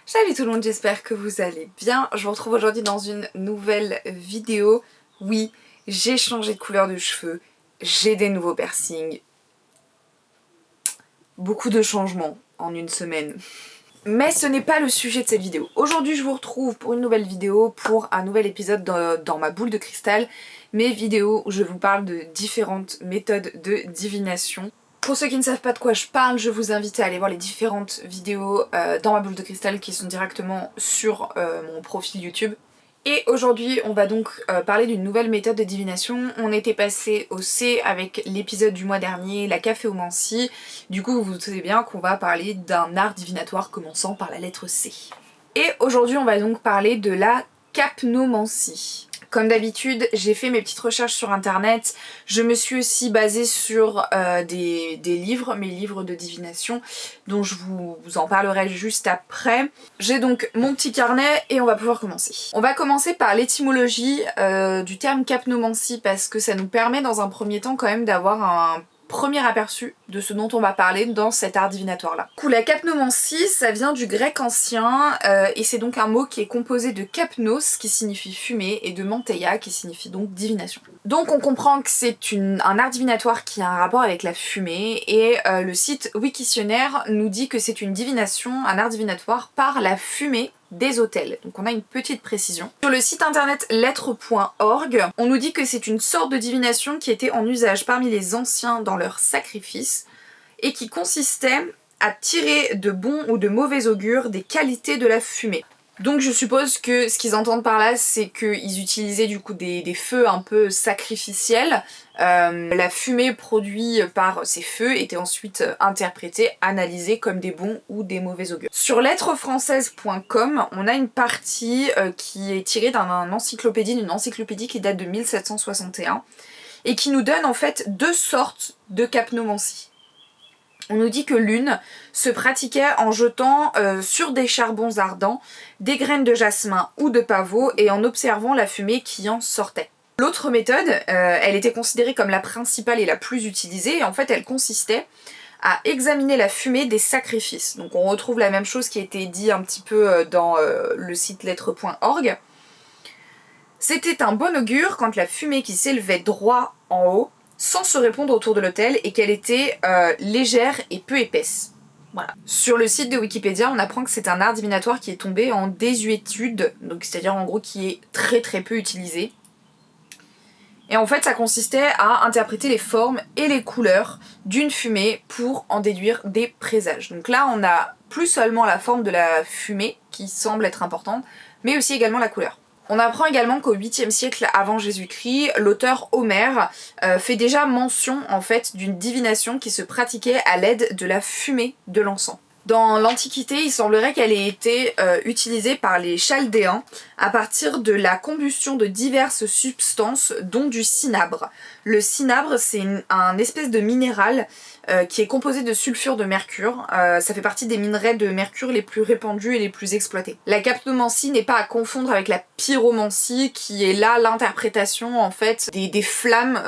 Salut tout le monde, j'espère que vous allez bien. Je vous retrouve aujourd'hui dans une nouvelle vidéo. Oui, j'ai changé de couleur de cheveux, j'ai des nouveaux piercings. Beaucoup de changements en une semaine. Mais ce n'est pas le sujet de cette vidéo. Aujourd'hui je vous retrouve pour une nouvelle vidéo, pour un nouvel épisode dans ma boule de cristal. Mes vidéos où je vous parle de différentes méthodes de divination. Pour ceux qui ne savent pas de quoi je parle, je vous invite à aller voir les différentes vidéos dans ma boule de cristal qui sont directement sur mon profil YouTube. Et aujourd'hui on va donc parler d'une nouvelle méthode de divination. On était passé au C avec l'épisode du mois dernier, la caphéomancie. Du coup vous vous doutez bien qu'on va parler d'un art divinatoire commençant par la lettre C. Et aujourd'hui on va donc parler de la capnomancie. Comme d'habitude, j'ai fait mes petites recherches sur internet, je me suis aussi basée sur des livres, mes livres de divination, dont je vous en parlerai juste après. J'ai donc mon petit carnet et on va pouvoir commencer. On va commencer par l'étymologie du terme capnomancie parce que ça nous permet dans un premier temps quand même d'avoir un premier aperçu de ce dont on va parler dans cet art divinatoire là. Du coup, la capnomancie, ça vient du grec ancien et c'est donc un mot qui est composé de kapnos qui signifie fumer et de manteia qui signifie donc divination. Donc on comprend que c'est un art divinatoire qui a un rapport avec la fumée et le site Wikissionnaire nous dit que c'est une divination, un art divinatoire par la fumée des autels. Donc on a une petite précision. Sur le site internet lettres.org, on nous dit que c'est une sorte de divination qui était en usage parmi les anciens dans leurs sacrifices et qui consistait à tirer de bons ou de mauvais augure des qualités de la fumée. Donc je suppose que ce qu'ils entendent par là, c'est qu'ils utilisaient du coup des feux un peu sacrificiels. La fumée produite par ces feux était ensuite interprétée, analysée comme des bons ou des mauvais augures. Sur lettrefrançaises.com, on a une partie qui est tirée d'une encyclopédie qui date de 1761 et qui nous donne en fait deux sortes de capnomancie. On nous dit que l'une se pratiquait en jetant sur des charbons ardents des graines de jasmin ou de pavot et en observant la fumée qui en sortait. L'autre méthode, elle était considérée comme la principale et la plus utilisée, et en fait elle consistait à examiner la fumée des sacrifices. Donc on retrouve la même chose qui a été dit un petit peu dans le site lettres.org. C'était un bon augure quand la fumée qui s'élevait droit en haut sans se répandre autour de l'autel et qu'elle était légère et peu épaisse. Voilà. Sur le site de Wikipédia, on apprend que c'est un art divinatoire qui est tombé en désuétude, donc c'est-à-dire en gros qui est très très peu utilisé. Et en fait ça consistait à interpréter les formes et les couleurs d'une fumée pour en déduire des présages. Donc là on a plus seulement la forme de la fumée qui semble être importante, mais aussi également la couleur. On apprend également qu'au 8e siècle avant Jésus-Christ, l'auteur Homère fait déjà mention en fait d'une divination qui se pratiquait à l'aide de la fumée de l'encens. Dans l'Antiquité, il semblerait qu'elle ait été utilisée par les Chaldéens à partir de la combustion de diverses substances, dont du cinabre. Le cinabre, c'est un espèce de minéral qui est composé de sulfure de mercure. Ça fait partie des minerais de mercure les plus répandus et les plus exploités. La capnomancie n'est pas à confondre avec la pyromancie, qui est là l'interprétation en fait des flammes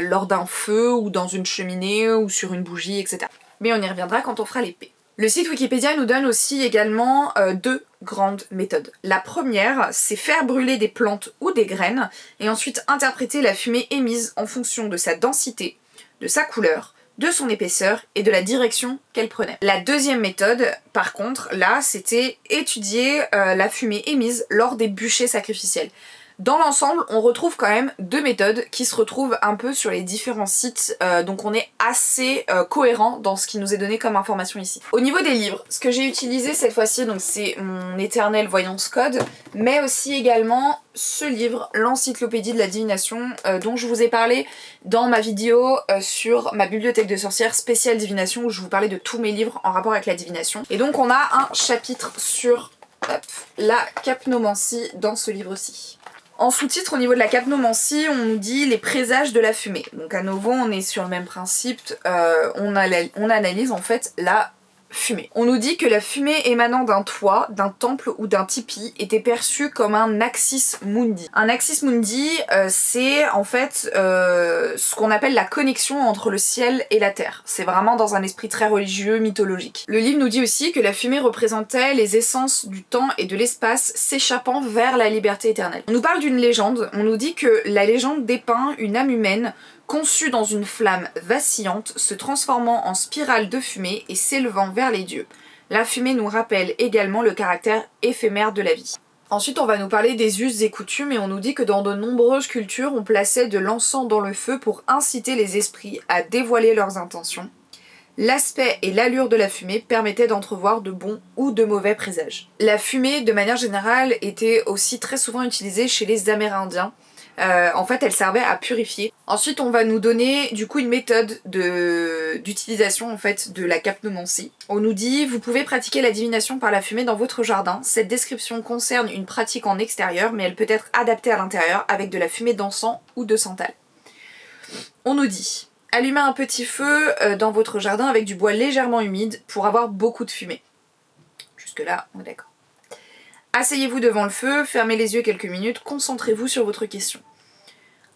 lors d'un feu ou dans une cheminée ou sur une bougie, etc. Mais on y reviendra quand on fera l'épée. Le site Wikipédia nous donne aussi également deux grandes méthodes. La première, c'est faire brûler des plantes ou des graines et ensuite interpréter la fumée émise en fonction de sa densité, de sa couleur, de son épaisseur et de la direction qu'elle prenait. La deuxième méthode, par contre, là, c'était étudier la fumée émise lors des bûchers sacrificiels. Dans l'ensemble, on retrouve quand même deux méthodes qui se retrouvent un peu sur les différents sites, donc on est assez cohérent dans ce qui nous est donné comme information ici. Au niveau des livres, ce que j'ai utilisé cette fois-ci, donc c'est mon éternel Voyance Code, mais aussi également ce livre, l'encyclopédie de la divination, dont je vous ai parlé dans ma vidéo sur ma bibliothèque de sorcières spéciale divination, où je vous parlais de tous mes livres en rapport avec la divination. Et donc on a un chapitre sur la capnomancie dans ce livre-ci. En sous-titre, au niveau de la capnomancie, on nous dit les présages de la fumée. Donc à nouveau, on est sur le même principe, on analyse en fait la fumée. On nous dit que la fumée émanant d'un toit, d'un temple ou d'un tipi était perçue comme un axis mundi. Un axis mundi, c'est en fait ce qu'on appelle la connexion entre le ciel et la terre. C'est vraiment dans un esprit très religieux, mythologique. Le livre nous dit aussi que la fumée représentait les essences du temps et de l'espace s'échappant vers la liberté éternelle. On nous parle d'une légende, on nous dit que la légende dépeint une âme humaine conçue dans une flamme vacillante, se transformant en spirale de fumée et s'élevant vers les dieux. La fumée nous rappelle également le caractère éphémère de la vie. Ensuite, on va nous parler des us et coutumes et on nous dit que dans de nombreuses cultures, on plaçait de l'encens dans le feu pour inciter les esprits à dévoiler leurs intentions. L'aspect et l'allure de la fumée permettaient d'entrevoir de bons ou de mauvais présages. La fumée, de manière générale, était aussi très souvent utilisée chez les Amérindiens. En fait, elle servait à purifier. Ensuite, on va nous donner du coup une méthode d'utilisation en fait de la capnomancie. On nous dit vous pouvez pratiquer la divination par la fumée dans votre jardin. Cette description concerne une pratique en extérieur, mais elle peut être adaptée à l'intérieur avec de la fumée d'encens ou de santal. On nous dit allumez un petit feu dans votre jardin avec du bois légèrement humide pour avoir beaucoup de fumée. Jusque là, on est d'accord. Asseyez-vous devant le feu, fermez les yeux quelques minutes, concentrez-vous sur votre question.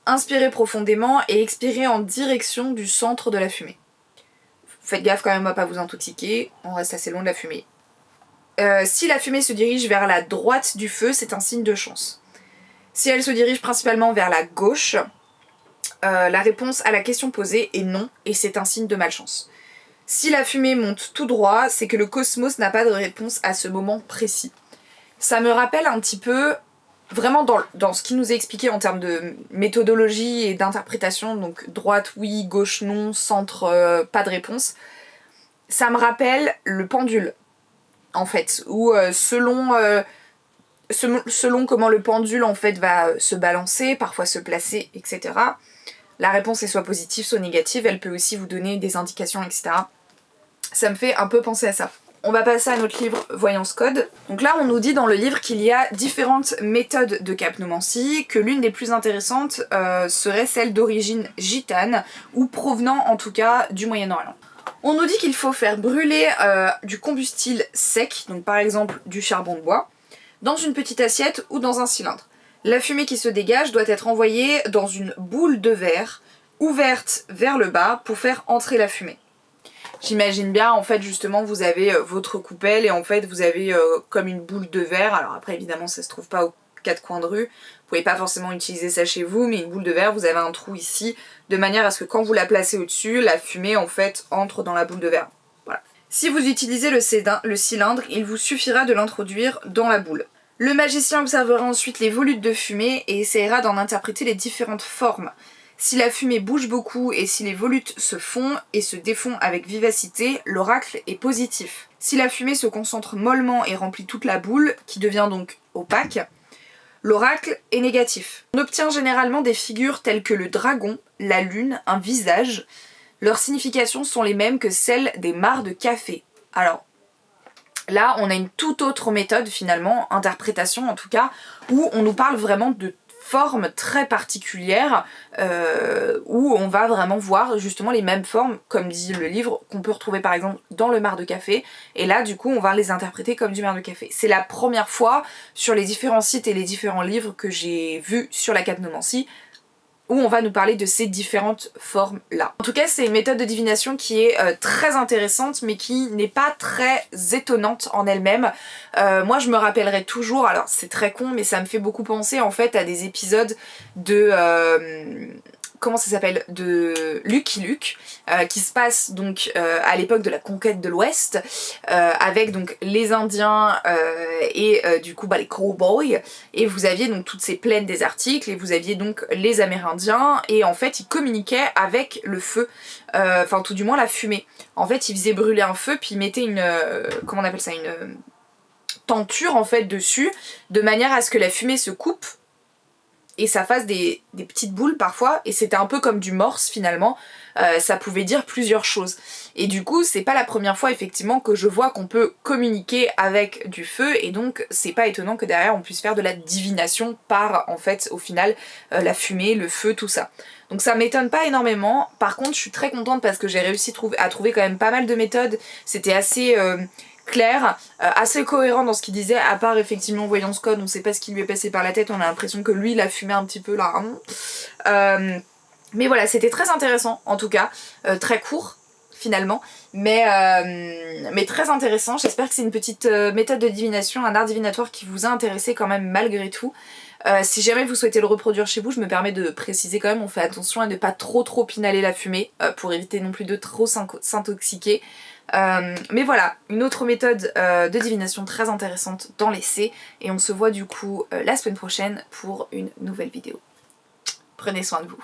Inspirez profondément et expirez en direction du centre de la fumée. Faites gaffe quand même à pas vous intoxiquer, on reste assez loin de la fumée. Si la fumée se dirige vers la droite du feu, c'est un signe de chance. Si elle se dirige principalement vers la gauche, la réponse à la question posée est non et c'est un signe de malchance. Si la fumée monte tout droit, c'est que le cosmos n'a pas de réponse à ce moment précis. Ça me rappelle un petit peu, vraiment dans ce qui nous est expliqué en termes de méthodologie et d'interprétation, donc droite oui, gauche non, centre pas de réponse, ça me rappelle le pendule, en fait, où selon comment le pendule en fait va se balancer, parfois se placer, etc., la réponse est soit positive, soit négative, elle peut aussi vous donner des indications, etc. Ça me fait un peu penser à ça. On va passer à notre livre Voyance Code. Donc là, on nous dit dans le livre qu'il y a différentes méthodes de capnomancie, que l'une des plus intéressantes serait celle d'origine gitane, ou provenant en tout cas du Moyen-Orient. On nous dit qu'il faut faire brûler du combustible sec, donc par exemple du charbon de bois, dans une petite assiette ou dans un cylindre. La fumée qui se dégage doit être envoyée dans une boule de verre, ouverte vers le bas, pour faire entrer la fumée. J'imagine bien, en fait, justement, vous avez votre coupelle et en fait, vous avez comme une boule de verre. Alors après, évidemment, ça se trouve pas aux quatre coins de rue. Vous pouvez pas forcément utiliser ça chez vous, mais une boule de verre, vous avez un trou ici, de manière à ce que quand vous la placez au-dessus, la fumée, en fait, entre dans la boule de verre. Voilà. Si vous utilisez le cylindre, il vous suffira de l'introduire dans la boule. Le magicien observera ensuite les volutes de fumée et essaiera d'en interpréter les différentes formes. Si la fumée bouge beaucoup et si les volutes se font et se défont avec vivacité, l'oracle est positif. Si la fumée se concentre mollement et remplit toute la boule, qui devient donc opaque, l'oracle est négatif. On obtient généralement des figures telles que le dragon, la lune, un visage. Leurs significations sont les mêmes que celles des mares de café. Alors, là, on a une toute autre méthode finalement, interprétation en tout cas, où on nous parle vraiment de formes très particulières où on va vraiment voir justement les mêmes formes, comme dit le livre, qu'on peut retrouver par exemple dans le marc de café, et là du coup on va les interpréter comme du marc de café. C'est la première fois sur les différents sites et les différents livres que j'ai vus sur la capnomancie où on va nous parler de ces différentes formes-là. En tout cas, c'est une méthode de divination qui est très intéressante, mais qui n'est pas très étonnante en elle-même. Moi, je me rappellerai toujours, alors c'est très con, mais ça me fait beaucoup penser en fait à des épisodes de... comment ça s'appelle, de Lucky Luke, qui se passe donc à l'époque de la conquête de l'Ouest, avec donc les Indiens et du coup les cowboys, et vous aviez donc toutes ces plaines désertiques, et vous aviez donc les Amérindiens, et en fait ils communiquaient avec le feu, enfin tout du moins la fumée. En fait ils faisaient brûler un feu, puis ils mettaient une, comment on appelle ça, une tenture en fait dessus, de manière à ce que la fumée se coupe, et ça fasse des petites boules parfois, et c'était un peu comme du morse finalement, ça pouvait dire plusieurs choses. Et du coup c'est pas la première fois effectivement que je vois qu'on peut communiquer avec du feu, et donc c'est pas étonnant que derrière on puisse faire de la divination par en fait au final la fumée, le feu, tout ça. Donc ça m'étonne pas énormément. Par contre je suis très contente parce que j'ai réussi à trouver quand même pas mal de méthodes. C'était assez clair, assez cohérent dans ce qu'il disait, à part effectivement Voyance Code, on sait pas ce qui lui est passé par la tête, on a l'impression que lui il a fumé un petit peu là. Mais voilà, c'était très intéressant en tout cas, très court finalement, mais très intéressant. J'espère que c'est une petite méthode de divination, un art divinatoire qui vous a intéressé quand même malgré tout. Si jamais vous souhaitez le reproduire chez vous, je me permets de préciser quand même, on fait attention à ne pas trop inhaler la fumée, pour éviter non plus de trop s'intoxiquer. Mais voilà, une autre méthode de divination très intéressante dans l'essai, et on se voit du coup la semaine prochaine pour une nouvelle vidéo. Prenez soin de vous.